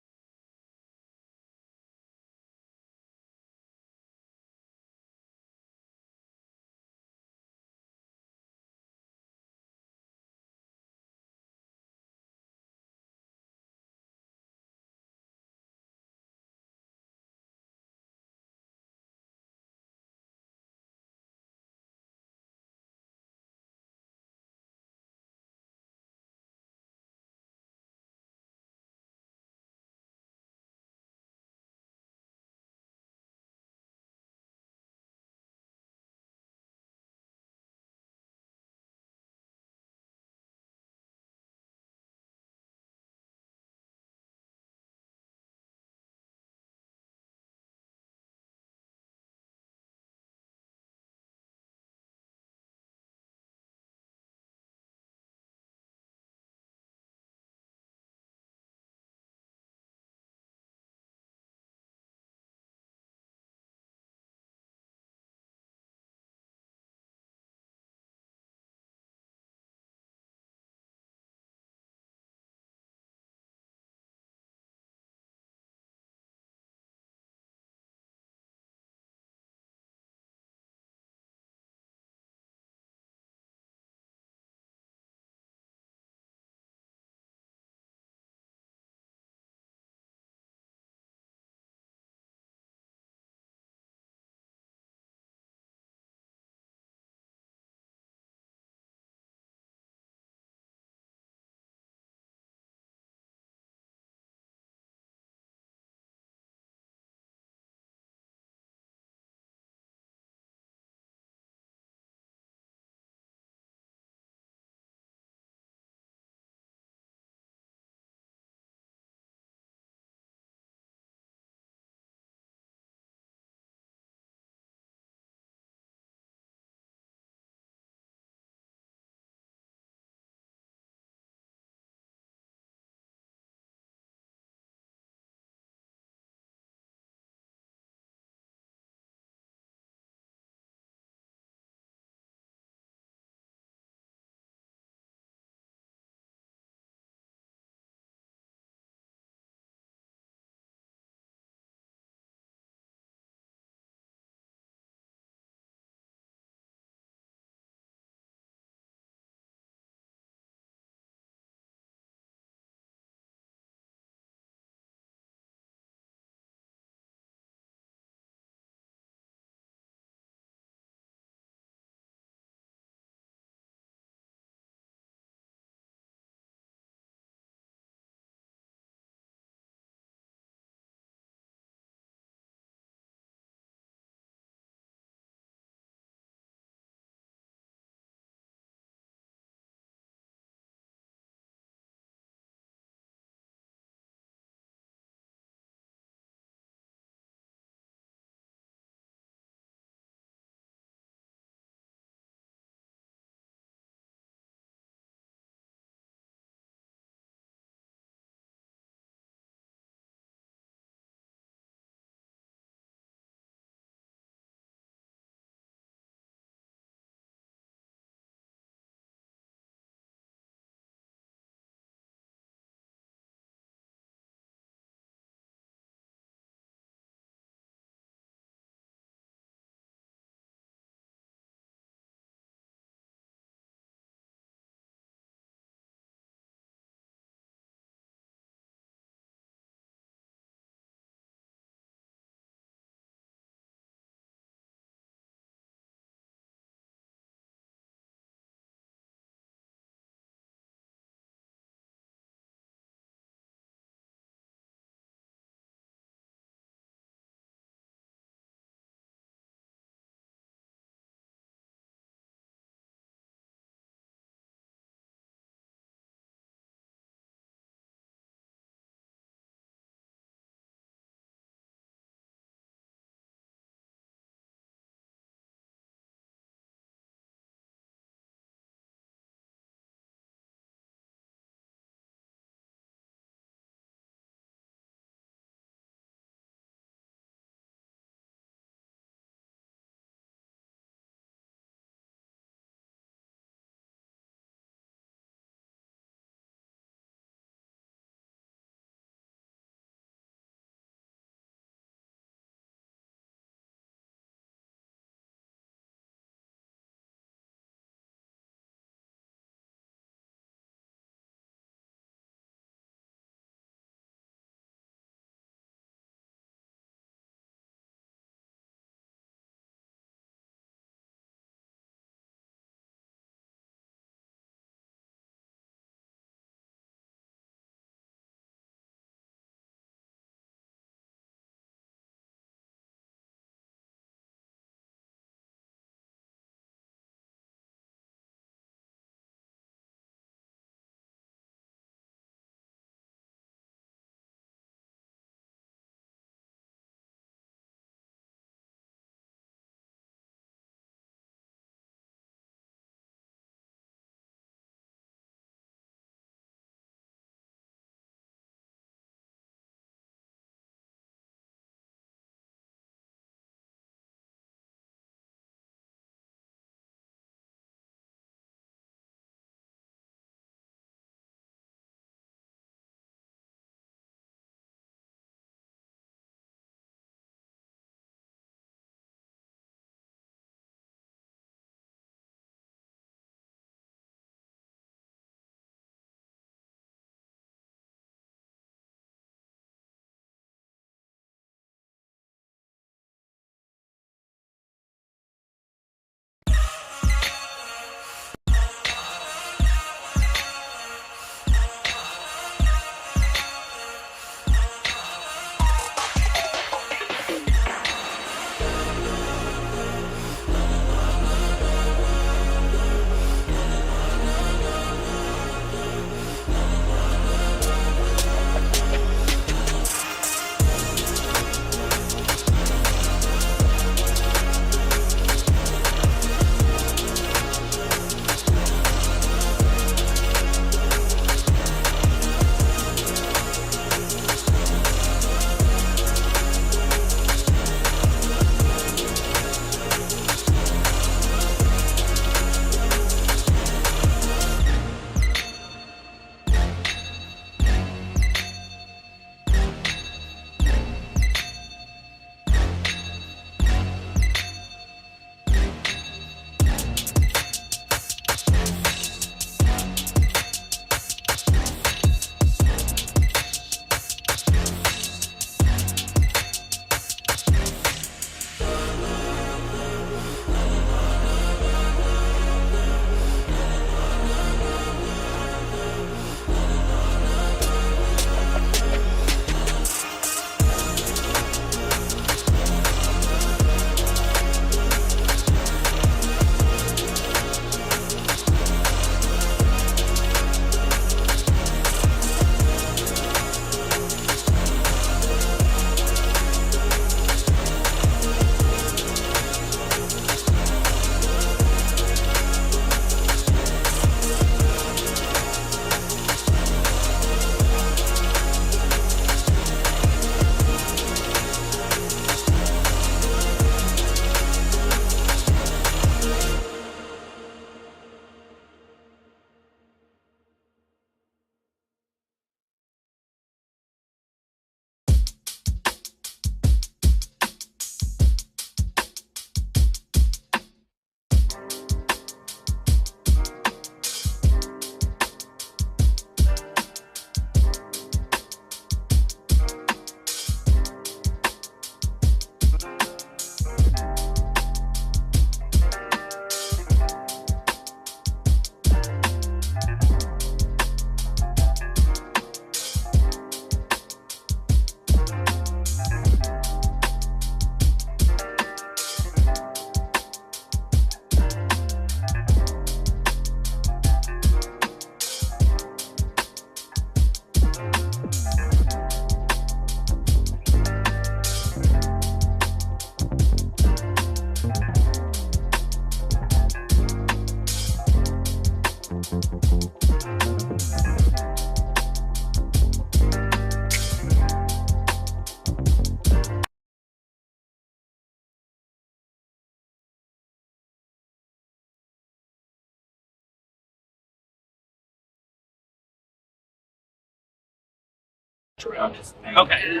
Okay.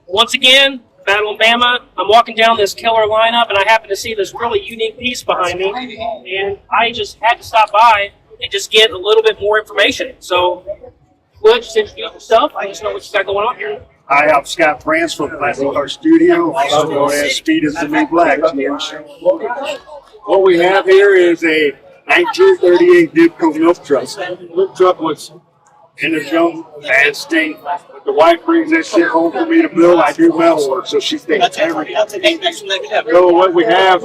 Once again, Battle of Bama. I'm walking down this killer lineup, and I happen to see this really unique piece behind me, and I just had to stop by and just get a little bit more information. So, Wood, just introduce yourself. I just know what you got going on here. Hi, I'm Scott France from Classic Car Studio, also known as Speed is the New Black. What we have here is a 1938 Dibco milk truck. The milk truck was in the jungle, bad state. But the wife brings that shit home for me to build. I do metal work, so she takes everything. So what we have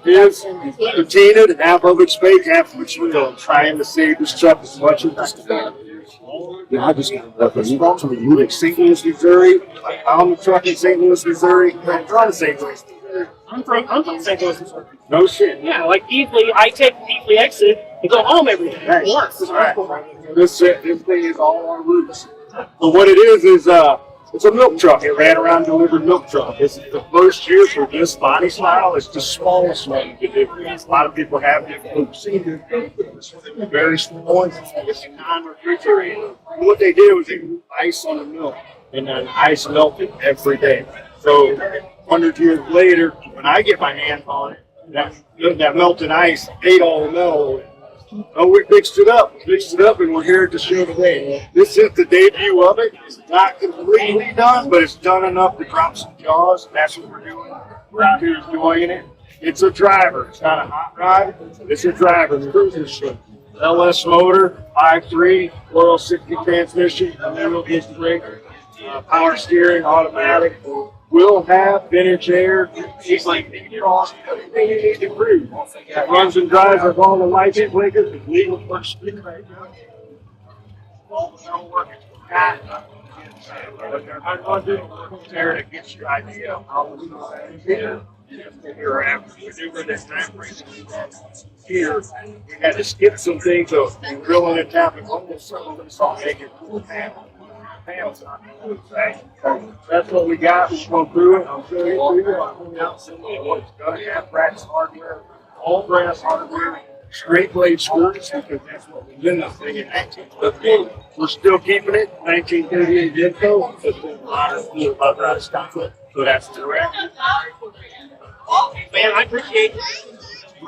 is patinted, half of it's fake, half of it's real. Trying to save this truck as much as possible. Yeah, I just got from St. Louis, Missouri. I found the truck in St. Louis, Missouri. I'm from St. Louis, Missouri. I'm from St. Louis, Missouri. No shit. Yeah, like easily, I take the easily exit and go home every day. Hey, right. This thing is all our roots. But what it is it's a milk truck. It ran around delivering milk truck. It's the first year for this body style. It's the smallest one you can do. A lot of people have different procedures. Very small. It's non-refrigerated. What they did was they put ice on the milk, and then ice melted every day. So 100 years later, when I get my hands on it, that melted ice ate all the metal. Oh, we fixed it up, and we're here to show today. This is the debut of it. It's not completely done, but it's done enough to drop some jaws. That's what we're doing. We're out here enjoying it. It's a driver. It's not a hot rod. It's a driver. It's a cruiser ship. LS motor, 5.3, 460 transmission, mineral disc brake, power steering, automatic. Will have vintage air. He's like, everything you need to cruise. It runs and drives with all the lights and blinkers. It's legal for speed right now. I'm going to do there to get your idea of how we you're after maneuver this time here. We had to skip some things of drilling and tapping almost some of them saw make it cool panel. That's what we got. We're going through it. I'll show you through it. I'll point out some of what's going to have brass hardware, all brass hardware, straight blade screws, because that's what we did this thing in 1938. We're still keeping it. 1938 Dibco. It's been modern, above out of stock. So that's correct. Man, I appreciate it. I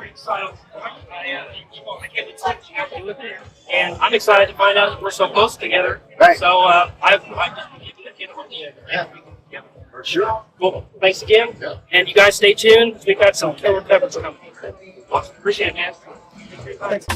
can't be touched with it. And I'm excited to find out that we're so close together. Right. So I've just been yeah. For sure. Well, thanks again. Yeah. And you guys stay tuned. We've got some killer peppers coming. Awesome. Appreciate it, man. Thanks.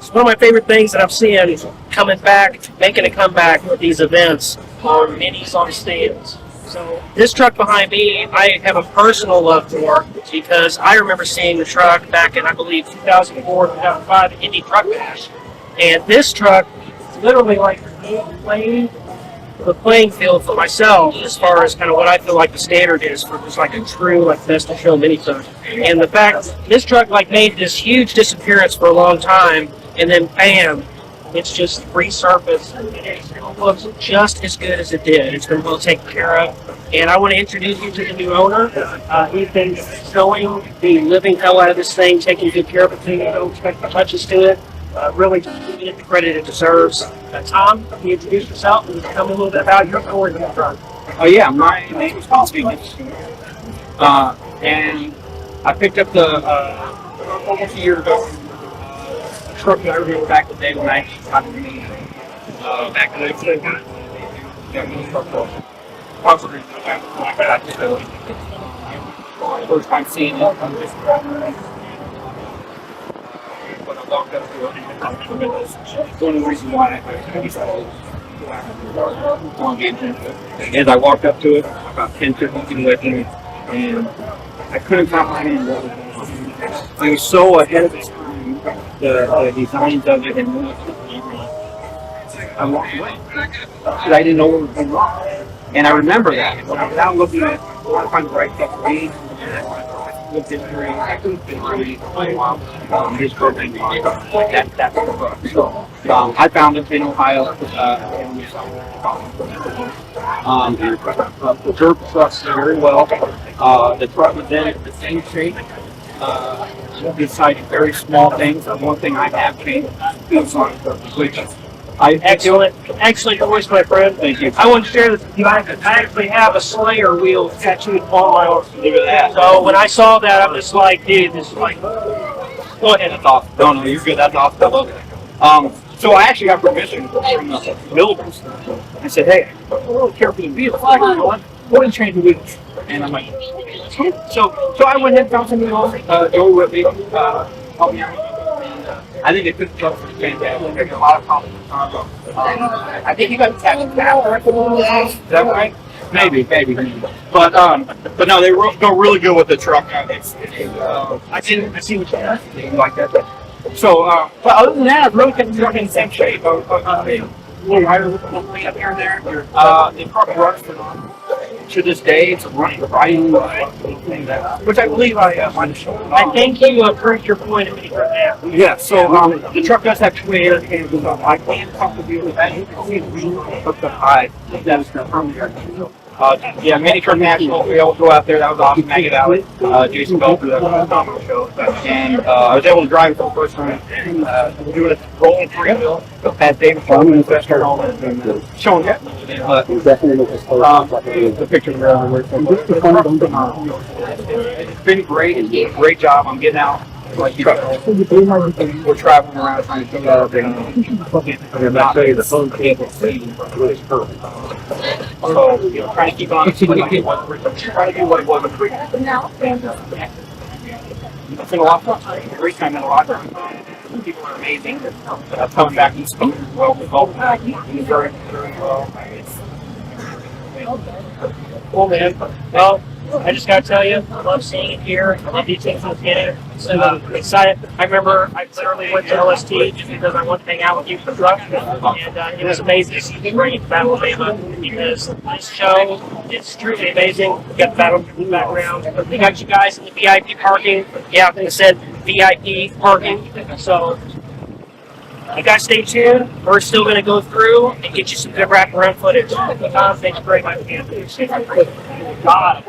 It's one of my favorite things that I'm seeing coming back, making a comeback with these events are minis on stands. So this truck behind me, I have a personal love for because I remember seeing the truck back in, I believe, 2004, 2005 Indy Truck Bash. And this truck is literally like the playing field for myself as far as kind of what I feel like the standard is for just like a true like best of show mini truck. And the fact this truck like made this huge disappearance for a long time, and then bam, it's just resurfaced and it looks just as good as it did. It's been well taken care of, and I want to introduce you to the new owner. He's been showing the living hell out of this thing, taking good care of it, no expecting touches to it. Really giving it the credit it deserves. Tom, can you introduce yourself and tell me a little bit about your story in the truck? Oh yeah, my name is Tom Stevens. And I picked up the almost a year ago a truck that I remember back in the day when I got to me back in the day. First time seeing it. When I walked up to it, one of the reasons why as I walked up to it, about 10, 15 feet away from me, and I couldn't comprehend what was going on. It was so ahead of its time, the designs of it, and I walked away because I didn't know what was going on. And I remember that when I was out looking at trying to find the right stuff to read. That's the book. So I found it in Ohio. The dirt trucks very well. The truck was in the same shape. Besides very small things, one thing I have changed is on which Excellent voice, my friend. Thank you. I want to share this with you. I actually have a Slayer wheel tattooed on my arm. Look at that. So when I saw that, I'm just like, dude, this is like, go ahead. That's awesome. No, you're good. That's awesome. I love it. So I actually got permission from the builders. I said, hey, I don't really care for the wheels. Like, you know what? Go ahead and change the wheels. And I'm like, so I went ahead and found something else. Joey Whitley helped me out. I think it took truck was fantastic. There's a lot of compliments on it. I think you got tattooed after. Is that right? Maybe. But no, they go really good with the truck. I see what you mean. Like that. So, but other than that, I've really kept the truck in the same shape. A little wider, little clean up here and there. The truck runs phenomenal. To this day, it's running right, which I believe I might have shown. I think you proved your point a minute right now. Yeah, so the truck does have 2 air cans. I can talk to you with that. You can see the reason hooked up high. That is from there. Yeah, Mini Truck National, we all go out there. That was awesome. Maggie Valley, Jason Bell for the phenomenal show. And I was able to drive it for the first time. Doing a rolling 3-wheel. Pat Davis from the Western Home and showing it. The pictures are everywhere. It's been great. It's been a great job. I'm getting out. Like, we're traveling around trying to figure out the phone cable is perfect. So, trying to keep on trying to do what it was. It's been a lot of fun. Great time in a lot of fun. People are amazing. Coming back and speaking well, very well. Cool, man. Well, I just gotta tell you, I love seeing it here. I love these things in the beginning. So excited. I remember I literally went to LST just because I wanted to hang out with you for the truck, and it was amazing to see you bring it to Battle of Bama because this show is truly amazing. We got the battle in the background. We got you guys in the VIP parking. Yeah, I think I said VIP parking. So you guys stay tuned. We're still going to go through and get you some good wraparound footage. Tom, thanks very much, man. God.